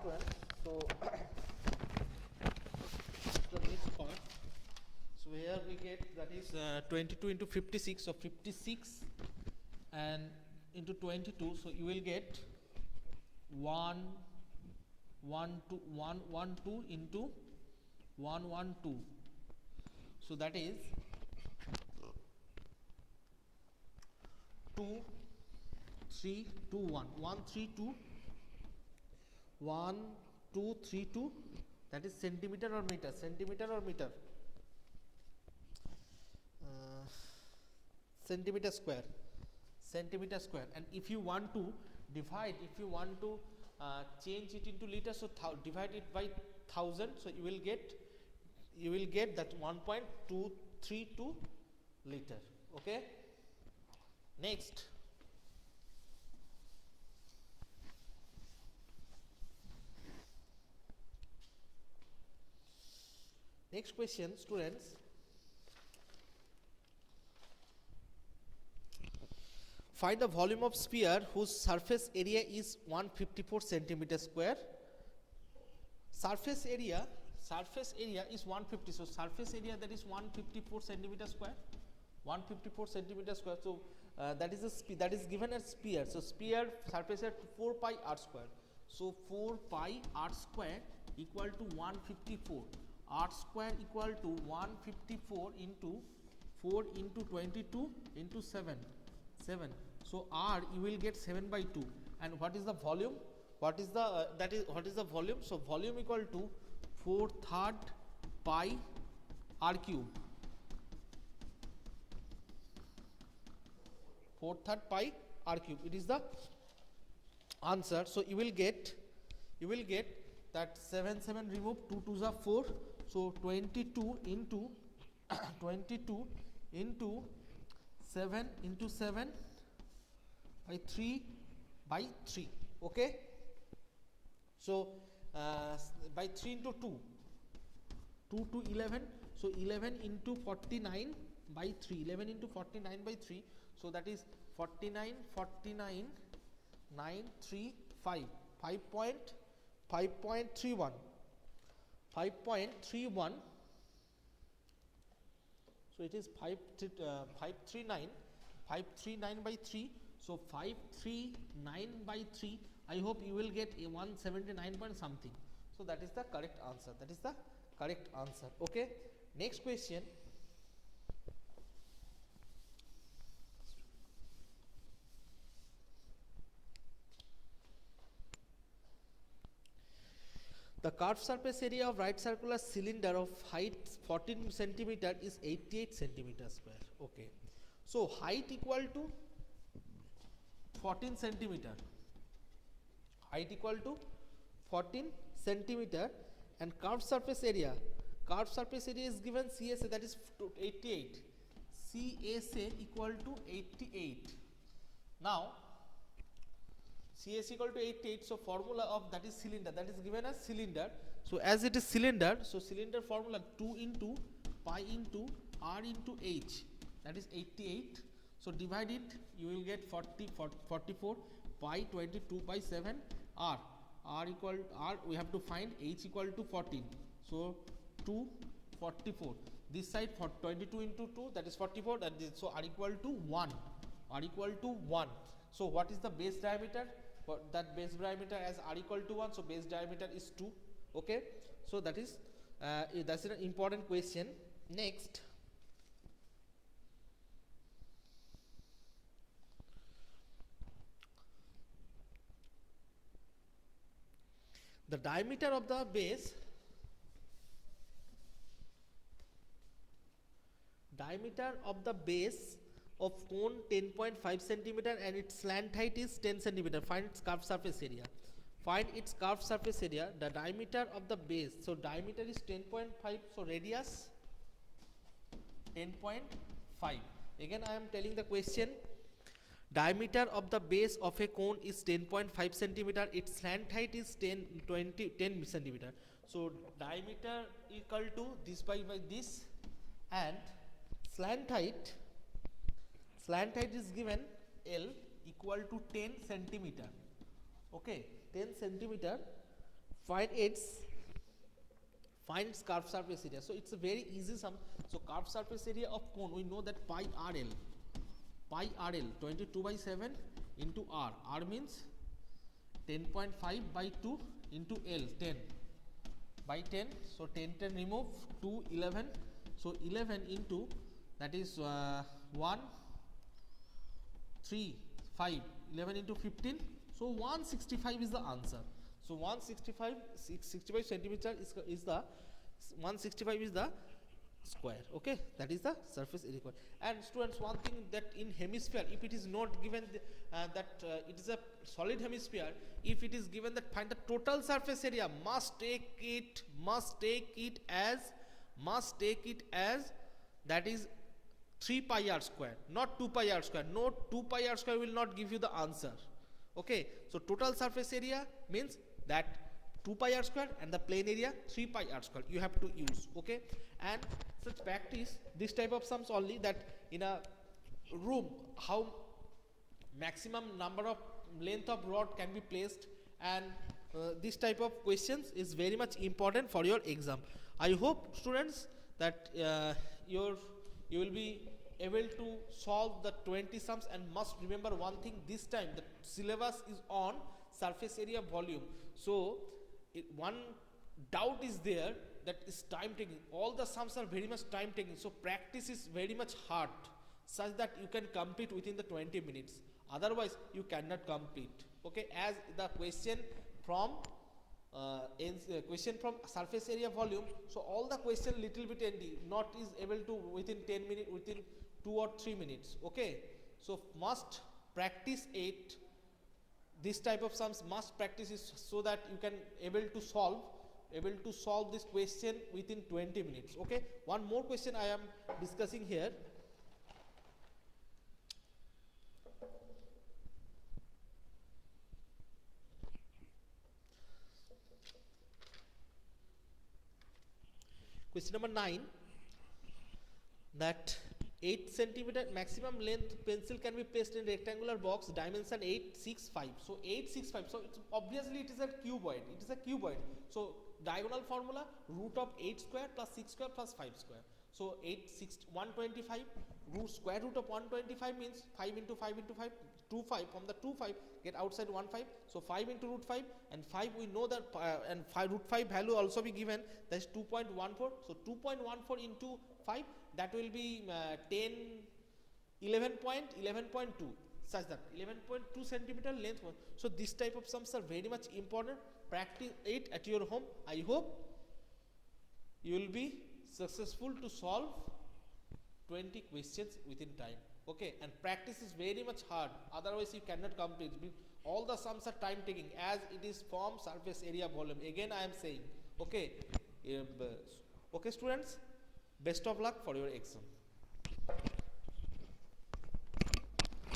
students, so the next part. So here we get that is 22 into 56, so 56 and into 22, so you will get 1 1 2 1 1 2 into 1 1 2, so that is 2 3 2 1 1 3 2 1 2 3 2, that is centimeter or meter, centimeter or meter, centimeter square, centimeter square. And if you want to divide, if you want to change it into liters, so divide it by 1000, so you will get that 1.232 liter. Okay, next. Next question, students. Find the volume of sphere whose surface area is 154 centimeter square. Surface area is 150. So surface area, that is 154 centimeter square. 154 centimeter square. So that is given as sphere. So sphere surface area 4 pi r square. So 4 pi r square equal to 154. R square equal to 154 into 4 into 22 into 7. So R you will get 7 by 2. And what is the volume? What is the what is the volume? So volume equal to 4/3 pi r cube. 4/3 pi r cube. It is the answer. So you will get that 7 remove 2 2s are 4. So 22 into 22 into 7 into 7 by 3 by 3. Okay. So by 3 into 2 to 11. So 11 into 49 by 3. 11 into 49 by 3. So that is 49 935 5.31. 5.31. So it is 539 by 3. So 539 by 3. I hope you will get a 179 point something. So that is the correct answer. That is the correct answer. Okay. Next question. The curved surface area of right circular cylinder of height 14 centimeter is 88 centimeter square. Okay. So height equal to 14 centimeter. Height equal to 14 centimeter and curved surface area. Curved surface area is given CSA, that is 88. CSA equal to 88. Now CS equal to 88, so formula of that is cylinder, that is given as cylinder. So as it is cylinder, so cylinder formula 2 into pi into r into h, that is 88. So divide it, you will get 44 pi 22 by 7 r equal r, we have to find h equal to 14. So 244. This side for 22 into 2, that is 44. That is, so r equal to 1. R equal to 1. So what is the base diameter? For that base diameter as r equal to 1, so base diameter is 2. Okay. So that is that's an important question. Next. The diameter of the base of cone 10.5 centimeter and its slant height is 10 centimeter. Find its curved surface area. Find its curved surface area. The diameter of the base. So diameter is 10.5. So radius 10.5. Again I am telling the question. Diameter of the base of a cone is 10.5 centimeter. Its slant height is 10 centimeter. So diameter equal to this by this, and slant height is given L equal to 10 centimeter. Okay, 10 centimeter find curved surface area. So it's a very easy sum. So curved surface area of cone, we know that pi RL 22 by 7 into R. R means 10.5 by 2 into L, 10 by 10. So 10 remove 2, 11. So 11 into, that is 1, 3, 5, 11 into 15. So 165 is the answer. So 65 centimeter is the 165 is the square. Okay, that is the surface area. And students, one thing that in hemisphere, if it is not given that it is a solid hemisphere, if it is given that find the total surface area, must take it as that is 3 pi r square, not 2 pi r square. No, 2 pi r square will not give you the answer. Okay, so total surface area means that 2 pi r square and the plane area 3 pi r square you have to use. Okay, and such practice this type of sums only, that in a room how maximum number of length of rod can be placed, and this type of questions is very much important for your exam. I hope students that you will be able to solve the 20 sums, and must remember one thing, this time the syllabus is on surface area volume. So one doubt is there, that is time taking. All the sums are very much time taking, so practice is very much hard, such that you can complete within the 20 minutes, otherwise you cannot complete. Okay, as the question from surface area volume, so all the question little bit ND, not is able to within 10 minutes, within 2 or 3 minutes. Okay, so must practice it. This type of sums must practice is, so that you can able to solve this question within 20 minutes. Okay, one more question I am discussing here. Question number 9, that 8 centimeter maximum length pencil can be placed in rectangular box, dimension 865. So 865, so it's obviously it is a cuboid. So diagonal formula, root of 8 square plus 6 square plus 5 square. So 125, square root of 125 means 5 into 5 into 5, 2 5. From the 2 5 get outside 1 5. So 5 into root 5, and 5 we know that and 5 root 5 value also be given, that is 2.14. So 2.14 into 5, that will be 11.2, such that 11.2 centimeter length. So this type of sums are very much important. Practice it at your home. I hope you will be successful to solve 20 questions within time. Okay, and practice is very much hard, otherwise you cannot complete. All the sums are time taking, as it is from surface area volume. Again I am saying. Okay, okay students, best of luck for your exam.